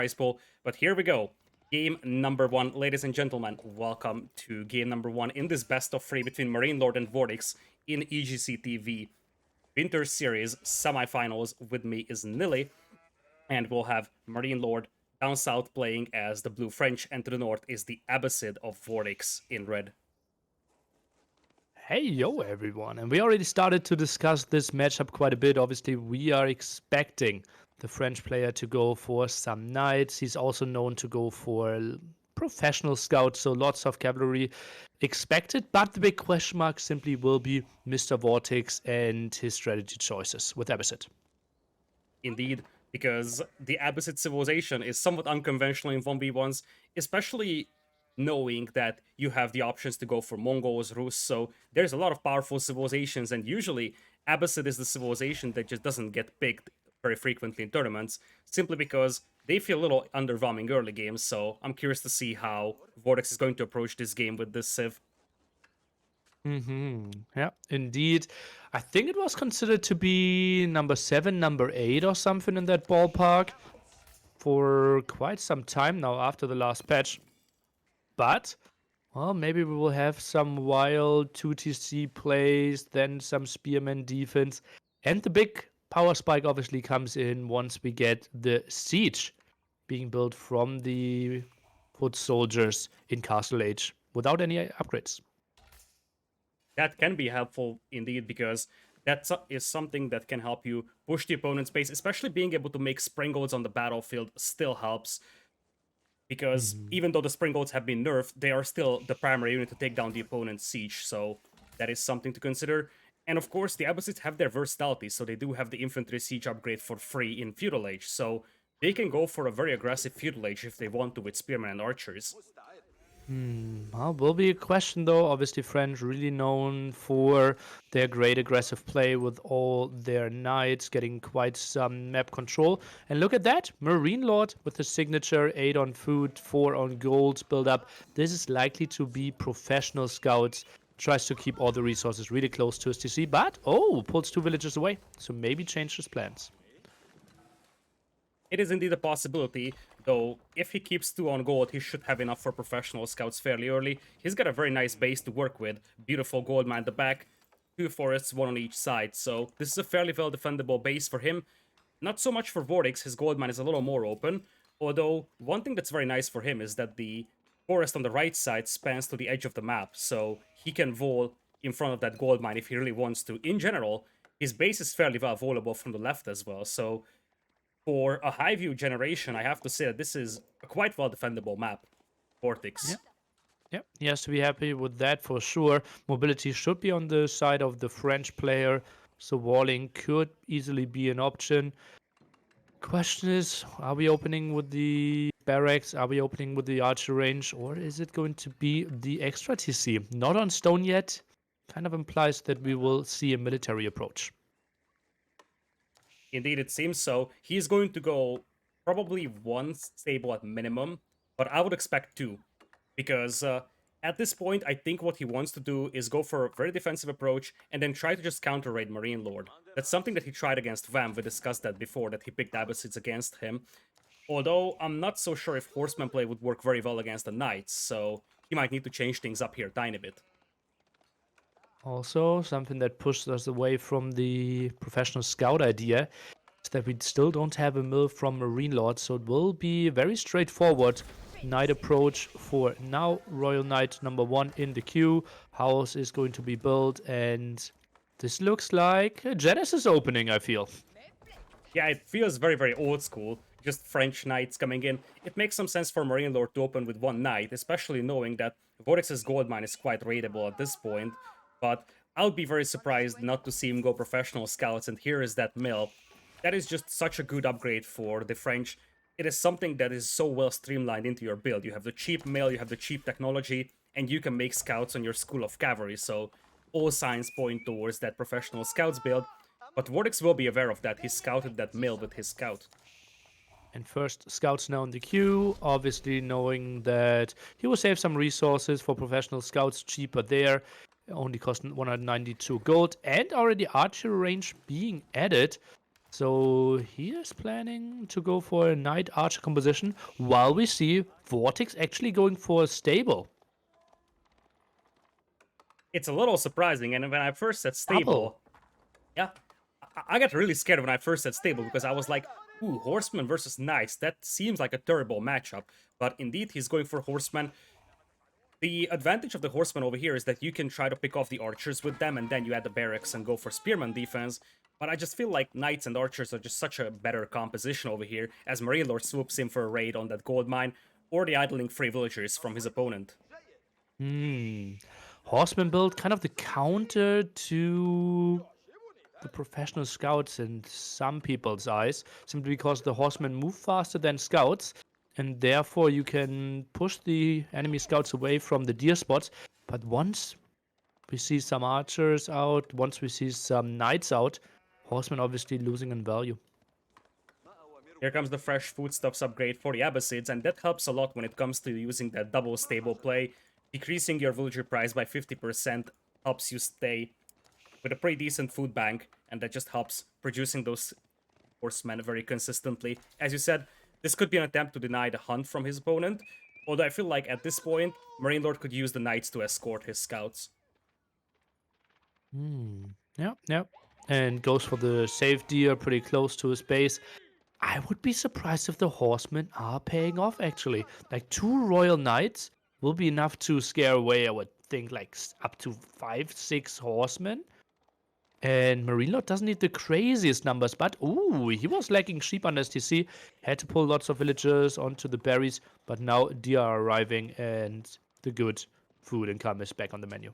prize pool. But here we go. Game number one, ladies and gentlemen. Welcome to game number one in this best of three between MarineLorD and Vortix in EGC TV Winter Series semifinals. With me is Nili, and we'll have MarineLorD down south playing as the Blue French, and to the north is the Abbasid of Vortix in red. Hey, yo, everyone. And we already started to discuss this matchup quite a bit. Obviously, we are expecting the French player to go for some knights. He's also known to go for professional scouts, so lots of cavalry expected. But the big question mark simply will be Mr. Vortix and his strategy choices with Abbasid. Indeed, because the Abbasid civilization is somewhat unconventional in 1v1s, especially knowing that you have the options to go for Mongols, Rus, so there's a lot of powerful civilizations, and usually Abbasid is the civilization that just doesn't get picked very frequently in tournaments, simply because they feel a little underwhelming early games, so I'm curious to see how Vortex is going to approach this game with this civ. Yeah, indeed. I think it was considered to be number 7, number 8 or something in that ballpark for quite some time now after the last patch. But, well, maybe we will have some wild 2TC plays, then some Spearman defense. And the big power spike obviously comes in once we get the siege being built from the foot soldiers in Castle Age without any upgrades. That can be helpful indeed, because that is something that can help you push the opponent's base, especially being able to make springolds on the battlefield still helps, because even though the springolds have been nerfed, they are still the primary unit to take down the opponent's siege, so that is something to consider. And of course, the Abbasids have their versatility, so they do have the infantry siege upgrade for free in Feudal Age, so they can go for a very aggressive Feudal Age if they want to with Spearmen and Archers. Well, will be a question though. Obviously, French really known for their great aggressive play with all their knights getting quite some map control. And look at that, MarineLorD with the signature 8 on food, 4 on gold build up. This is likely to be professional scouts. Tries to keep all the resources really close to his TC, but pulls 2 villages away. So maybe change his plans. It is indeed a possibility, though if he keeps 2 on gold, he should have enough for professional scouts fairly early. He's got a very nice base to work with, beautiful gold mine at the back, 2 forests, 1 on each side, so this is a fairly well defendable base for him. Not so much for Vortix, his gold mine is a little more open, although one thing that's very nice for him is that the forest on the right side spans to the edge of the map, so he can vol in front of that gold mine if he really wants to. In general, his base is fairly well volable from the left as well, so for a high view generation, I have to say that this is a quite well defendable map, Vortix. Yep, he has to be happy with that for sure. Mobility should be on the side of the French player, so walling could easily be an option. Question is, are we opening with the barracks? Are we opening with the archer range? Or is it going to be the extra TC? Not on stone yet. Kind of implies that we will see a military approach. Indeed, it seems so. He's going to go probably 1 stable at minimum, but I would expect 2. Because at this point, I think what he wants to do is go for a very defensive approach and then try to just counter-raid MarineLorD. That's something that he tried against Vam. We discussed that before, that he picked Abbasids against him. Although, I'm not so sure if Horseman play would work very well against the Knights, so he might need to change things up here a tiny bit. Also, something that pushes us away from the professional scout idea is that we still don't have a mill from MarineLorD, so it will be very straightforward knight approach for now. Royal Knight number 1 in the queue. House is going to be built, and this looks like a Genesis opening, I feel. Yeah, it feels very, very old school. Just French knights coming in. It makes some sense for MarineLorD to open with 1 knight, especially knowing that Vortix's gold mine is quite raidable at this point. But I would be very surprised not to see him go professional scouts, and here is that mill. That is just such a good upgrade for the French. It is something that is so well streamlined into your build. You have the cheap mill, you have the cheap technology, and you can make scouts on your School of Cavalry, so all signs point towards that professional scouts build. But Vortix will be aware of that. He scouted that mill with his scout. And first, scouts now in the queue, obviously knowing that he will save some resources for professional scouts, cheaper there, only cost 192 gold, and already archer range being added. So he is planning to go for a knight archer composition, while we see Vortix actually going for a stable. It's a little surprising, and when I first said Double. stable, yeah, I got really scared when I first said stable because I was like, ooh, horsemen versus knights, that seems like a terrible matchup. But indeed, he's going for horsemen. The advantage of the horsemen over here is that you can try to pick off the archers with them, and then you add the barracks and go for spearman defense. But I just feel like knights and archers are just such a better composition over here, as MarineLorD swoops in for a raid on that gold mine, or the idling free villagers from his opponent. Horseman build, kind of the counter to the professional scouts in some people's eyes, simply because the horsemen move faster than scouts, and therefore you can push the enemy scouts away from the deer spots. But once we see some archers out, once we see some knights out, horsemen obviously losing in value. Here comes the fresh foodstuffs upgrade for the Abbasids, and that helps a lot when it comes to using that double stable play. Decreasing your villager price by 50% helps you stay with a pretty decent food bank, and that just helps producing those horsemen very consistently. As you said, this could be an attempt to deny the hunt from his opponent, although I feel like at this point, MarineLorD could use the knights to escort his scouts. Yeah. And goes for the safe deer pretty close to his base. I would be surprised if the horsemen are paying off, actually. Like, 2 royal knights will be enough to scare away, I would think, like up to 5, 6 horsemen. And MarineLorD doesn't need the craziest numbers, but ooh, he was lacking sheep on STC. Had to pull lots of villagers onto the berries, but now deer are arriving and the good food income is back on the menu.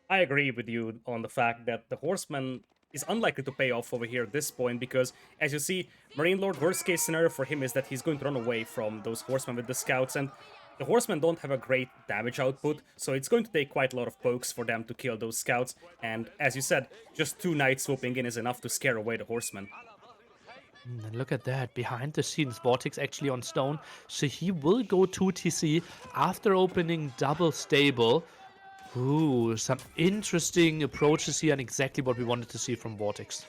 I agree with you on the fact that the horseman is unlikely to pay off over here at this point because, as you see, MarineLorD worst case scenario for him is that he's going to run away from those horsemen with the scouts, and the horsemen don't have a great damage output, so it's going to take quite a lot of pokes for them to kill those scouts, and as you said, just 2 knights swooping in is enough to scare away the horsemen. And look at that, behind the scenes, Vortix actually on stone, so he will go 2 TC after opening double stable. Ooh, some interesting approaches here and exactly what we wanted to see from Vortix.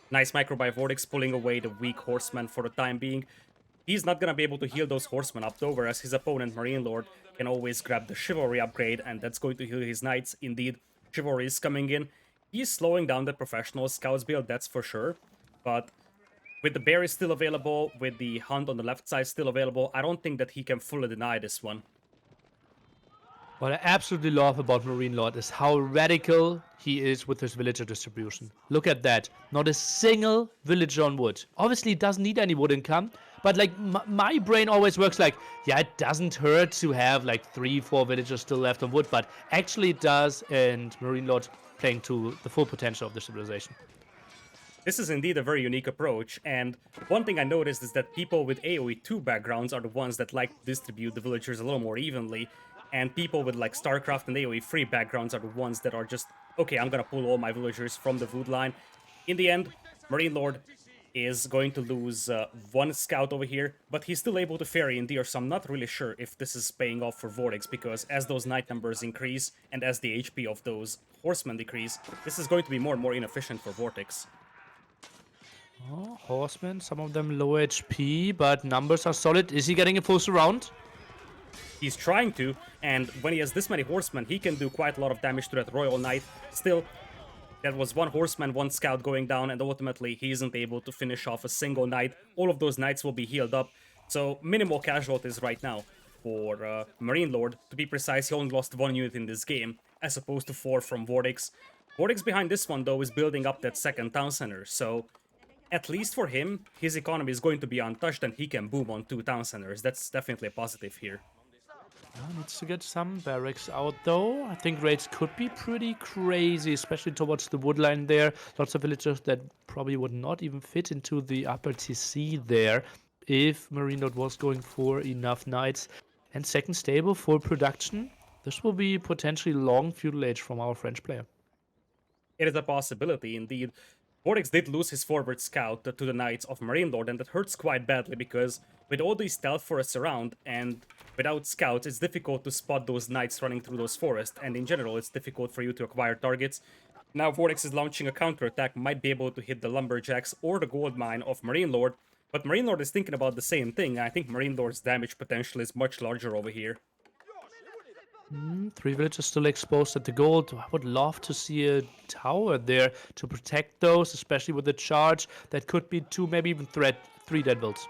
Nice micro by Vortix pulling away the weak horsemen for the time being. He's not gonna be able to heal those horsemen up though, whereas his opponent, MarineLorD, can always grab the Chivalry upgrade, and that's going to heal his knights. Indeed, Chivalry is coming in. He's slowing down the professional scouts build, that's for sure. But with the berries still available, with the hunt on the left side still available, I don't think that he can fully deny this one. What I absolutely love about MarineLorD is how radical he is with his villager distribution. Look at that. Not a single villager on wood. Obviously, it doesn't need any wood income, but like my brain always works like, yeah, it doesn't hurt to have like 3, 4 villagers still left on wood, but actually it does, and MarineLorD playing to the full potential of the civilization. This is indeed a very unique approach, and one thing I noticed is that people with AoE 2 backgrounds are the ones that like to distribute the villagers a little more evenly, and people with like StarCraft and AoE 3 backgrounds are the ones that are just, okay, I'm gonna pull all my villagers from the food line. In the end, MarineLorD is going to lose 1 scout over here, but he's still able to ferry in deer, so I'm not really sure if this is paying off for Vortix, because as those knight numbers increase, and as the HP of those horsemen decrease, this is going to be more and more inefficient for Vortix. Oh, horsemen, some of them low HP, but numbers are solid. Is he getting a full surround? He's trying to, and when he has this many horsemen, he can do quite a lot of damage to that Royal Knight. Still, that was 1 horseman, 1 scout going down, and ultimately he isn't able to finish off a single knight. All of those knights will be healed up, so minimal casualties right now for MarineLorD. To be precise, he only lost 1 unit in this game, as opposed to 4 from Vortix. Vortix behind this one, though, is building up that second town center, so at least for him, his economy is going to be untouched and he can boom on 2 town centers. That's definitely a positive here. Needs to get some barracks out though. I think raids could be pretty crazy, especially towards the woodline there. Lots of villagers that probably would not even fit into the upper TC there if MarineLorD was going for enough knights. And second stable for production. This will be potentially long feudal age from our French player. It is a possibility, indeed. Vortix did lose his forward scout to the Knights of MarineLorD, and that hurts quite badly because with all these stealth forests around and without scouts, it's difficult to spot those knights running through those forests, and in general, it's difficult for you to acquire targets. Now Vortix is launching a counterattack, might be able to hit the Lumberjacks or the gold mine of MarineLorD, but MarineLorD is thinking about the same thing. I think MarineLord's damage potential is much larger over here. 3 villagers still exposed at the gold. I would love to see a tower there to protect those, especially with the charge. That could be 2, maybe even 3 dead builds.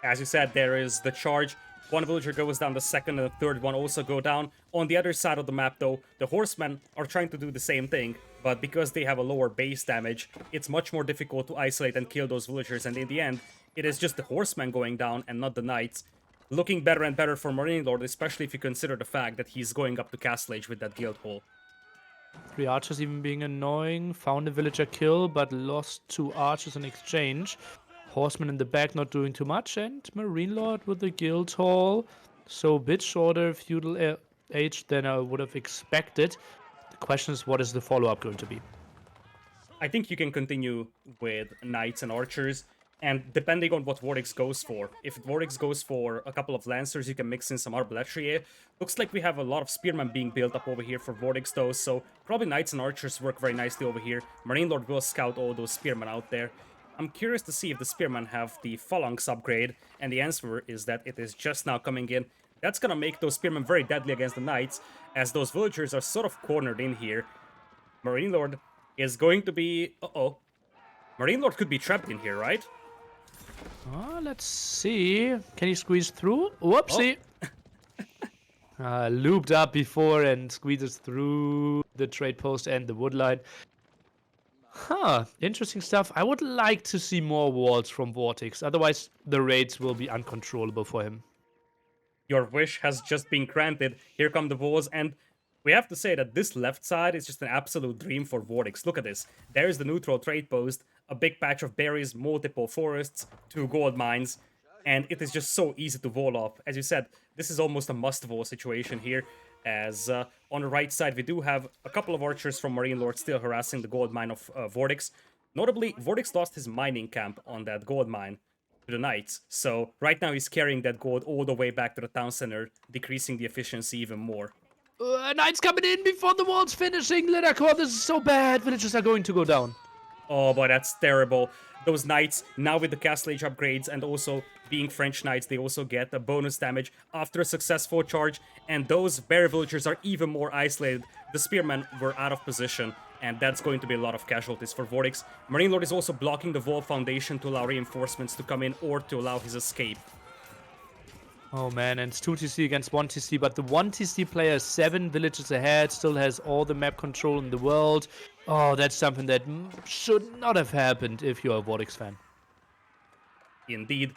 As you said, there is the charge. One villager goes down, the second and the third one also go down. On the other side of the map, though, the horsemen are trying to do the same thing, but because they have a lower base damage, it's much more difficult to isolate and kill those villagers, and in the end, it is just the horsemen going down and not the knights. Looking better and better for MarineLorD, especially if you consider the fact that he's going up to Castle Age with that guild hall. 3 archers even being annoying. Found a villager kill, but lost 2 archers in exchange. Horsemen in the back not doing too much, and MarineLorD with the guild hall. So a bit shorter feudal age than I would have expected. The question is, what is the follow-up going to be? I think you can continue with knights and archers, and depending on what Vortix goes for. If Vortix goes for a couple of lancers, you can mix in some arbaletier. Looks like we have a lot of spearmen being built up over here for Vortix though, so probably knights and archers work very nicely over here. MarineLorD will scout all those spearmen out there. I'm curious to see if the spearmen have the phalanx upgrade, and the answer is that it is just now coming in. That's gonna make those spearmen very deadly against the knights, as those villagers are sort of cornered in here. MarineLorD is going to be... uh-oh. MarineLorD could be trapped in here, right? Let's see. Can he squeeze through? Whoopsie. Looped up before and squeezes through the trade post and the wood line. Interesting stuff. I would like to see more walls from Vortix. Otherwise, the raids will be uncontrollable for him. Your wish has just been granted. Here come the walls, and we have to say that this left side is just an absolute dream for Vortix. Look at this. There's the neutral trade post, a big patch of berries, multiple forests, 2 gold mines, and it is just so easy to wall off. As you said, this is almost a must-wall situation here, as on the right side we do have a couple of archers from MarineLorD still harassing the gold mine of Vortix. Notably, Vortix lost his mining camp on that gold mine to the knights, so right now he's carrying that gold all the way back to the town center, decreasing the efficiency even more. Knights coming in before the wall's finishing. Lidakor, this is so bad. Villagers are going to go down. Oh, boy, that's terrible. Those knights, now with the Castle Age upgrades and also being French knights, they also get a bonus damage after a successful charge, and those berry villagers are even more isolated. The spearmen were out of position, and that's going to be a lot of casualties for Vortix. MarineLorD is also blocking the wall foundation to allow reinforcements to come in or to allow his escape. Oh man, and it's 2 TC against 1 TC, but the 1 TC player is 7 villages ahead, still has all the map control in the world. Oh, that's something that should not have happened if you're a Vortix fan. Indeed.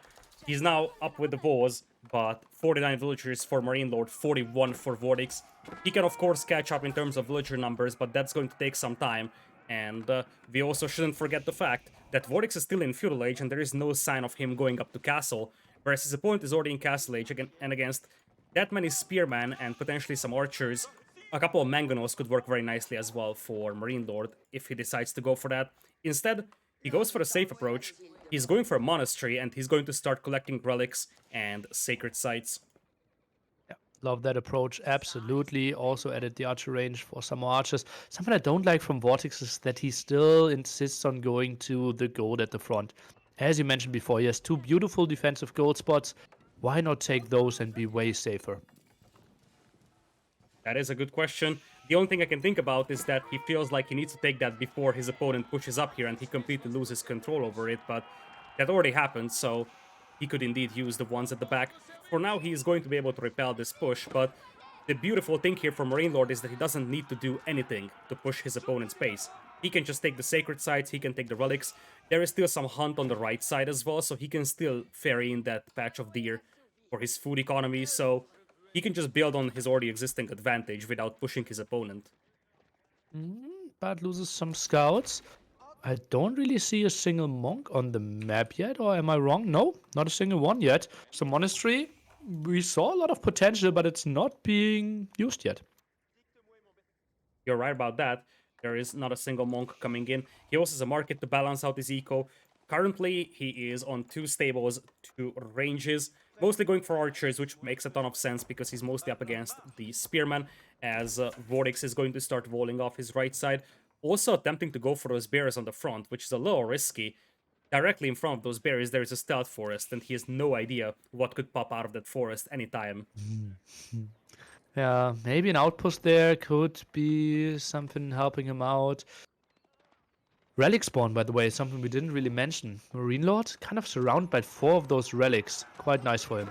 He's now up with the walls, but 49 villagers for MarineLorD, 41 for Vortix. He can of course catch up in terms of villager numbers, but that's going to take some time. And we also shouldn't forget the fact that Vortix is still in Feudal Age and there is no sign of him going up to Castle, whereas his opponent is already in Castle Age and against that many spearmen and potentially some archers, a couple of mangonels could work very nicely as well for MarineLorD if he decides to go for that. Instead, he goes for a safe approach. He's going for a monastery and he's going to start collecting relics and sacred sites. Yeah, love that approach, absolutely. Also added the archer range for some more archers. Something I don't like from Vortix is that he still insists on going to the gold at the front. As you mentioned before, he has 2 beautiful defensive gold spots. Why not take those and be way safer? That is a good question. The only thing I can think about is that he feels like he needs to take that before his opponent pushes up here and he completely loses control over it, but that already happened, so he could indeed use the ones at the back. For now, he is going to be able to repel this push, but the beautiful thing here for MarineLorD is that he doesn't need to do anything to push his opponent's base. He can just take the sacred sites, he can take the relics. There is still some hunt on the right side as well, so he can still ferry in that patch of deer for his food economy, so he can just build on his already existing advantage without pushing his opponent. But loses some scouts. I don't really see a single monk on the map yet, or am I wrong? No, not a single one yet. So monastery, we saw a lot of potential, but it's not being used yet. You're right about that. There is not a single monk coming in. He also has a market to balance out his eco. Currently, he is on 2 stables, 2 ranges. Mostly going for archers, which makes a ton of sense because he's mostly up against the spearman, as Vortix is going to start walling off his right side. Also attempting to go for those bears on the front, which is a little risky. Directly in front of those bears, there is a stealth forest, and he has no idea what could pop out of that forest anytime. Yeah, maybe an outpost there could be something helping him out. Relic spawn, by the way, is something we didn't really mention. MarineLorD kind of surrounded by 4 of those relics. Quite nice for him.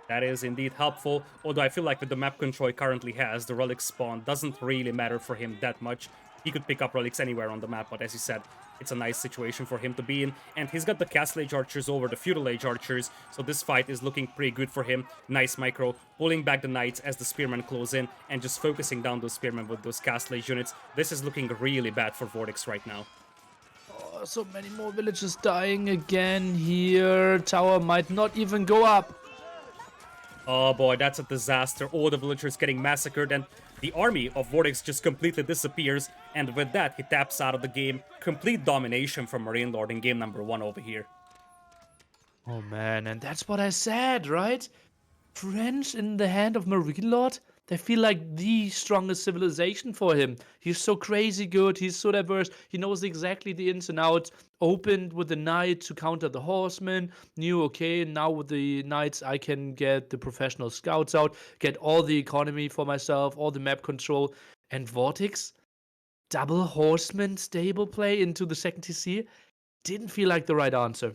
That is indeed helpful, although I feel like with the map control he currently has, the relic spawn doesn't really matter for him that much. He could pick up relics anywhere on the map, but as you said, it's a nice situation for him to be in. And he's got the Castle Age archers over the Feudal Age archers, so this fight is looking pretty good for him. Nice micro, pulling back the knights as the spearmen close in, and just focusing down those spearmen with those Castle Age units. This is looking really bad for Vortix right now. Oh, so many more villagers dying again here. Tower might not even go up. Oh boy, that's a disaster. All the villagers getting massacred, and the army of Vortix just completely disappears. And with that, he taps out of the game. Complete domination from MarineLorD in game number 1 over here. Oh man, and that's what I said, right? French in the hand of MarineLorD? They feel like the strongest civilization for him. He's so crazy good, he's so diverse, he knows exactly the ins and outs. Opened with the knight to counter the horsemen, knew okay, now with the knights I can get the professional scouts out, get all the economy for myself, all the map control. And Vortix, double horseman stable play into the second TC, didn't feel like the right answer.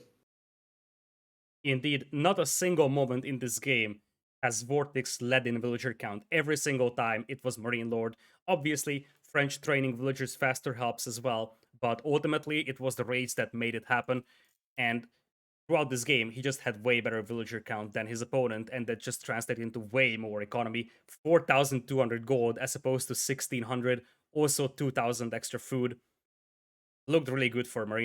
Indeed, not a single moment in this game has Vortix led in villager count. Every single time it was MarineLorD. Obviously, French training villagers faster helps as well, but ultimately it was the raids that made it happen. And throughout this game, he just had way better villager count than his opponent, and that just translated into way more economy. 4,200 gold as opposed to 1,600, also 2,000 extra food. Looked really good for Marine.